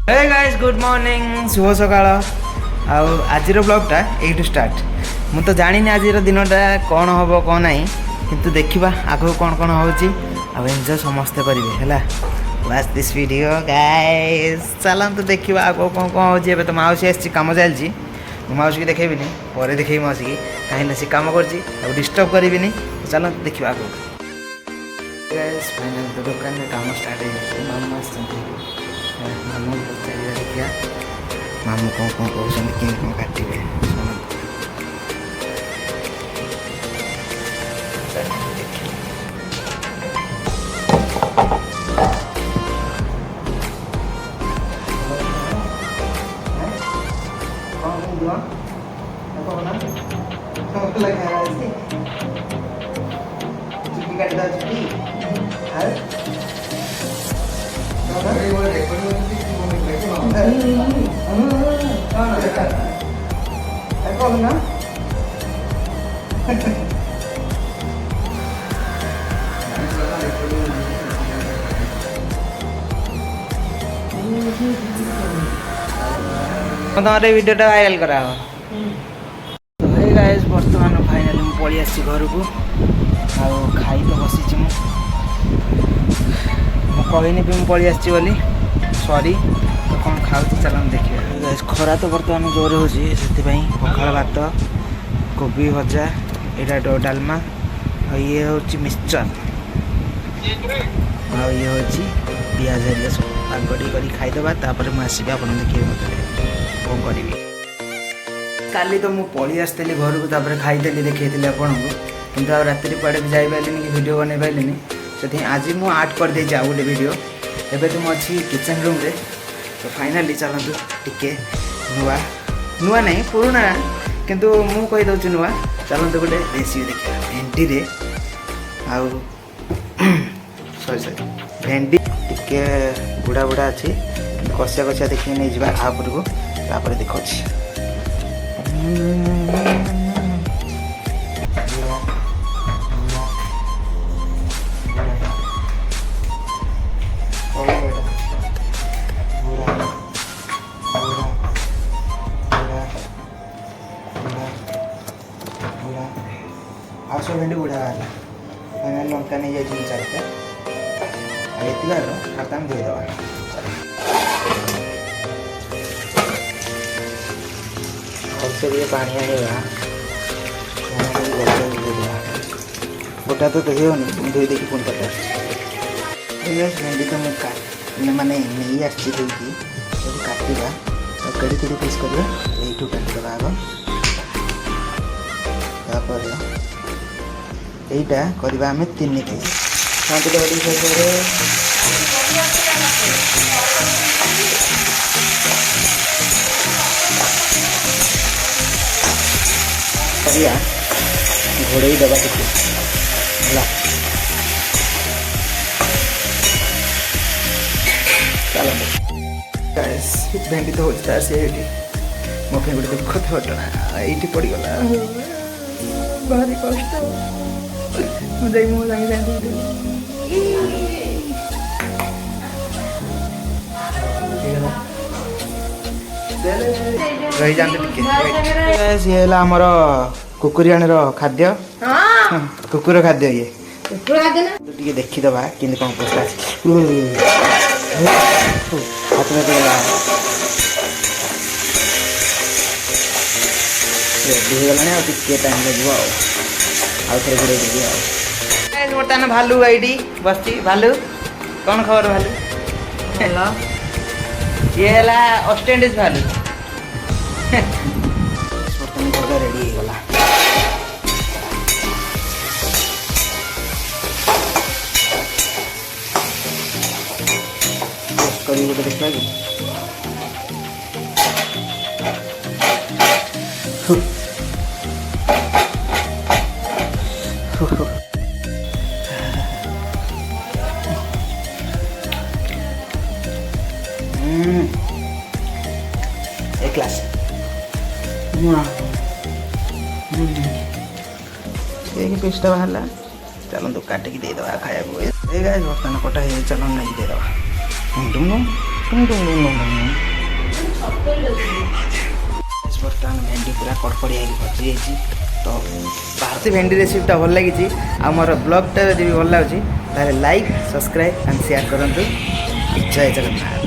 Hey guys good morning शुभ सकाळ आज ब्लॉगटा you start मु तो जानी आज दिनटा कौन हम कौन ना किंतु देखा आगो कौन कौन हो एंजॉय समस्ते करेंगे है वाच दिस वीडियो गाइस चलते देखा आगो कौन कौन हो तो मौसी आसी कम चलती मौसी की देखेबी पर देखे मौसी की कहीं सी कम कर डिस्टर्ब करी चलते देखा आगो फाइनल तो दुकान में कम स्टार्ट हो मामा मामू पचार देखिए मामू कौन कौन कहते कौन काटे तुम्हारे वीडियोटा वायरल करा गाइस बर्तमान फाइनाली मुझे पलि आसी घर को खाई तो बसी कहनी भी मुझे पलि आसी बोली सॉरी तो कौन खाऊँ चलन देखिए गाइस खरा तो बर्तमान जोर हो पखाड़ भात कोबी भजा यहाँ डालमा ये हूँ मिक्सचर ये हूँ पियाज हरिया सब पागड़ी कर खाईदे तापर मुझे देखिए मतलब कौन करी काली तो मुझे पलि आसती घर को खाईदेली देखी आपन को किंतु आ राति कुआड़े भी जापारे कि वीडियो बन पारे से आज मुझे आर्ट कर दे गोटे वीडियो एवं तो मुझे किचन रूम रे तो फाइनाली चलतु टिके नुआ नुआ नहीं पुराना किंतु मु कहीदे नुआ चलते गोटे रेसिपी देखा भेंडी रे आउ सॉरी सॉरी भेंडी टिके बुढ़ा बुढ़ा अच्छी कसिया कसिया देखिए नहीं जावा आपर को तापर देखा आठ भेंडी बुढ़ा है लंका नहीं जाए चारिटा ये खाता में धोईदे भलसे पानी आने गोटा तो देखनी धोई देखिए पुणी पचास भेंडी तो मुझे मानने नहीं आसी काटा तो केड़े केड़े पीस कर यू काटिदेवा आग तापर यहीटा करवा आम 3 पीस घोड़े दबा के चलो भेंडी तो होता से मो गोटे दुख घटना ये पड़गला भारी कष्ट मुझे मो रही जाते सी है आमर कुकुरियाणी खाद्य कुकुर खाद्य ये टे देखीदबा कि कौन पसला हाथ में रेडी होगा टे टाइम लगे आउे घुरे देवी बर्तमान भालू ये बस भालू कौन खबर भालू ये है ऑस्ट्रेंडिज भालू बर्तमान रेडी हो गला गोटे देखा एक क्लास पीसटा बाहर चलो काटिकी देदेवा खाया बर्तमान कटा चलो नहीं देदेवा ବର୍ତ୍ତମାନ ଭେଣ୍ଡି ପୁରା କଡ଼କଡ଼ିଆ ହେଇକି ଭଜି ଯାଇଛି। ତ ଭାରତୀ ଭେଣ୍ଡି ରେସିପିଟା ଭଲ ଲାଗିଛି ଆଉ ମୋର ବ୍ଲଗ୍ଟା ଯଦି ବି ଭଲ ଲାଗୁଛି ତାହେଲେ ଲାଇକ୍ ସବସ୍କ୍ରାଇବ୍ ଆଣ୍ଡ ସେୟାର କରନ୍ତୁ। ଜୟ ଜଗନ୍ନାଥ।